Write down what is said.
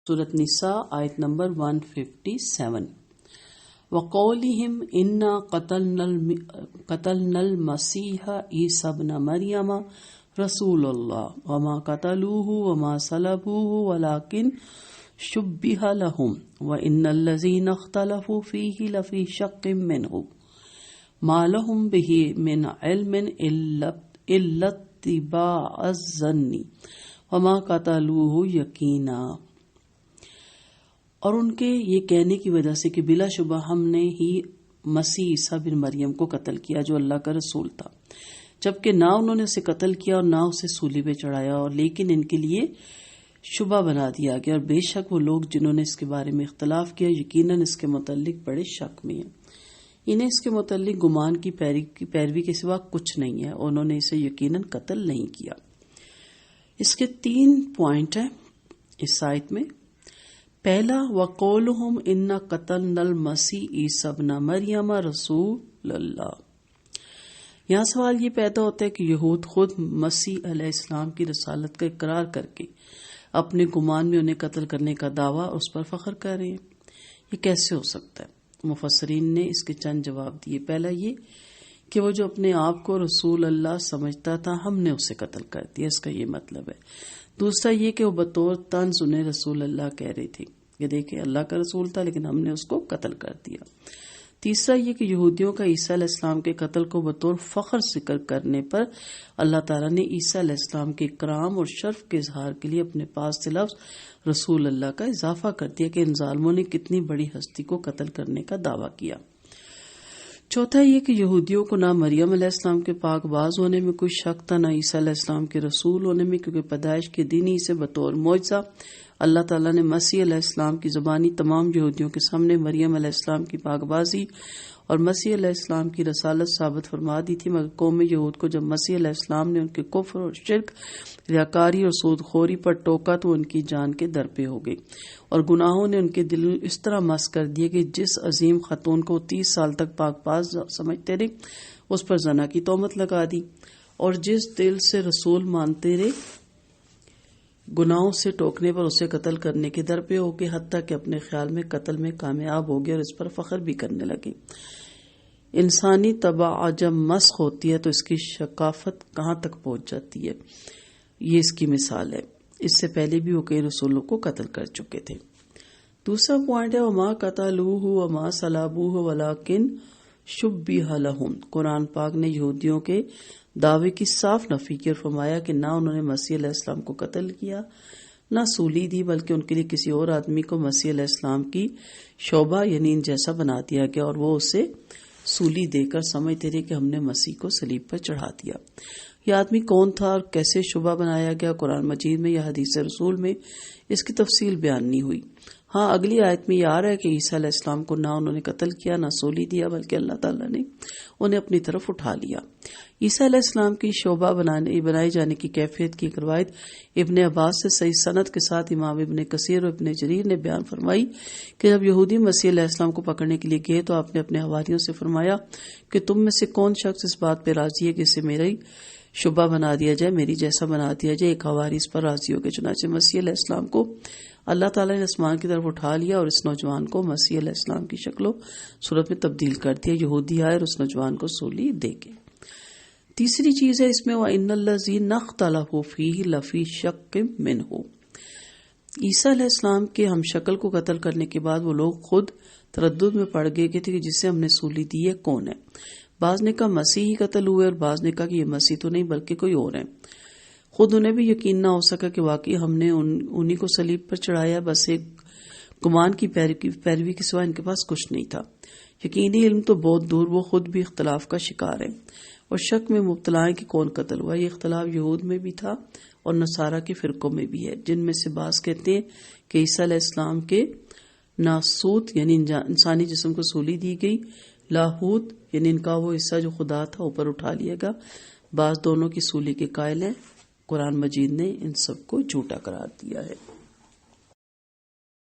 سورۃ نساء آیت نمبر 157 وقولہم انا قتلنا المسیح عیسی ابن مریم رسول اللہ وما قتلوه وما صلبوه ولكن شبہ لهم وان الذین اختلفوا فیہ لفی شق منہ ما لهم به من علم الا اتباع الظن وما قتلوه یقینا۔ اور ان کے یہ کہنے کی وجہ سے کہ بلا شبہ ہم نے ہی مسیح عیسیٰ بن مریم کو قتل کیا جو اللہ کا رسول تھا، جبکہ نہ انہوں نے اسے قتل کیا اور نہ اسے صلیب پہ چڑھایا، اور لیکن ان کے لیے شبہ بنا دیا گیا، اور بے شک وہ لوگ جنہوں نے اس کے بارے میں اختلاف کیا یقیناً اس کے متعلق بڑے شک میں ہیں۔ انہیں اس کے متعلق گمان کی پیروی کے سوا کچھ نہیں ہے، اور انہوں نے اسے یقیناً قتل نہیں کیا۔ اس کے 3 پوائنٹ ہیں اس آیت میں۔ پہلا، وقولہم انا قتلنا المسیح عیسی ابن مریم رسول اللہ۔ یہاں سوال یہ پیدا ہوتا ہے کہ یہود خود مسیح علیہ السلام کی رسالت کا اقرار کر کے اپنے گمان میں انہیں قتل کرنے کا دعویٰ اس پر فخر کر رہے ہیں۔ یہ کیسے ہو سکتا ہے؟ مفسرین نے اس کے چند جواب دیے۔ پہلا یہ کہ وہ جو اپنے آپ کو رسول اللہ سمجھتا تھا ہم نے اسے قتل کر دیا، اس کا یہ مطلب ہے۔ دوسرا یہ کہ وہ بطور طنز انہیں رسول اللہ کہہ رہے تھے کہ دیکھیں اللہ کا رسول تھا لیکن ہم نے اس کو قتل کر دیا۔ تیسرا یہ کہ یہودیوں کا عیسیٰ علیہ السلام کے قتل کو بطور فخر ذکر کرنے پر اللہ تعالیٰ نے عیسیٰ علیہ السلام کے اکرام اور شرف کے اظہار کے لیے اپنے پاس سے لفظ رسول اللہ کا اضافہ کر دیا کہ ان ظالموں نے کتنی بڑی ہستی کو قتل کرنے کا دعویٰ کیا۔ چوتھا یہ کہ یہودیوں کو نہ مریم علیہ السلام کے پاک باز ہونے میں کوئی شک تھا، نہ عیسیٰ علیہ السلام کے رسول ہونے میں، کیونکہ پیدائش کے دن ہی سے بطور معجزہ اللہ تعالیٰ نے مسیح علیہ السلام کی زبانی تمام یہودیوں کے سامنے مریم علیہ السلام کی پاک بازی اور مسیح علیہ السلام کی رسالت ثابت فرما دی تھی، مگر قوم یہود کو جب مسیح علیہ السلام نے ان کے کفر اور شرک، ریاکاری اور سود خوری پر ٹوکا تو ان کی جان کے در پہ ہو گئی، اور گناہوں نے ان کے دل اس طرح مس کر دیے کہ جس عظیم خاتون کو 30 سال تک پاک باز سمجھتے رہے اس پر زنا کی تہمت لگا دی، اور جس دل سے رسول مانتے رہے گناہوں سے ٹوکنے پر اسے قتل کرنے کے در پہ ہو گئے، حتیٰ کہ اپنے خیال میں قتل میں کامیاب ہو گئے اور اس پر فخر بھی کرنے لگے۔ انسانی طبع جب مسخ ہوتی ہے تو اس کی ثقافت کہاں تک پہنچ جاتی ہے، یہ اس کی مثال ہے۔ اس سے پہلے بھی وہ کئی رسولوں کو قتل کر چکے تھے۔ دوسرا پوائنٹ ہے وما قتلوہ وما صلبوہ ولکن شبہ لہم۔ قرآن پاک نے یہودیوں کے دعوے کی صاف نفی کی اور فرمایا کہ نہ انہوں نے مسیح علیہ السلام کو قتل کیا نہ سولی دی، بلکہ ان کے لیے کسی اور آدمی کو مسیح علیہ السلام کی شوبہ یعنی ان جیسا بنا دیا گیا، اور وہ اسے سولی دے کر سمجھتے رہے کہ ہم نے مسیح کو صلیب پر چڑھا دیا۔ یہ آدمی کون تھا اور کیسے شبہ بنایا گیا، قرآن مجید میں یا حدیث رسول میں اس کی تفصیل بیان نہیں ہوئی۔ ہاں اگلی آیت میں یہ آ رہا ہے کہ عیسیٰ علیہ السلام کو نہ انہوں نے قتل کیا نہ سولی دیا، بلکہ اللہ تعالیٰ نے انہیں اپنی طرف اٹھا لیا۔ عیسیٰ علیہ السلام کی شوبہ بنائے جانے کی کیفیت کی ایک روایت ابن عباس سے صحیح سند کے ساتھ امام ابن کثیر اور ابن جریر نے بیان فرمائی کہ جب یہودی مسیح علیہ السلام کو پکڑنے کے لیے گئے تو آپ نے اپنے حواریوں سے فرمایا کہ تم میں سے کون شخص اس بات پہ راضی ہے کہ اسے میرا ہی شبہ بنا دیا جائے، میری جیسا بنا دیا جائے۔ ایک حواری اس پر راضی ہو گئے، چنانچہ مسیح علیہ السلام کو اللہ تعالیٰ نے آسمان کی طرف اٹھا لیا اور اس نوجوان کو مسیح علیہ السلام کی شکل و صورت میں تبدیل کر دیا۔ یہودی آئے اور اس نوجوان کو سولی دے کے۔ تیسری چیز ہے اس میں وَإِنَّ الَّذِينَ اخْتَلَفُوا فِيهِ لَفِي شَكٍّ مِّنْهُ۔ عیسیٰ علیہ السلام کے ہم شکل کو قتل کرنے کے بعد وہ لوگ خود تردد میں پڑ گئے کہ جسے ہم نے سولی دی ہے کون ہے۔ بعض نے کہا مسیح ہی قتل ہوئے اور بعض نے کہا کہ یہ مسیح تو نہیں بلکہ کوئی اور ہے۔ خود انہیں بھی یقین نہ ہو سکا کہ واقعی ہم نے انہی کو صلیب پر چڑھایا، بس ایک گمان کی پیروی کے سوا ان کے پاس کچھ نہیں تھا۔ یقینی علم تو بہت دور، وہ خود بھی اختلاف کا شکار ہے اور شک میں مبتلا ہے کہ کون قتل ہوا۔ یہ اختلاف یہود میں بھی تھا اور نصارہ کے فرقوں میں بھی ہے، جن میں سے بعض کہتے ہیں کہ عیسیٰ علیہ السلام کے ناسوت یعنی انسانی جسم کو سولی دی گئی، لاہوت یعنی ان کا وہ حصہ جو خدا تھا اوپر اٹھا لیا گا۔ بعض دونوں کی سولی کے قائل ہیں۔ قرآن مجید نے ان سب کو جھوٹا قرار دیا ہے۔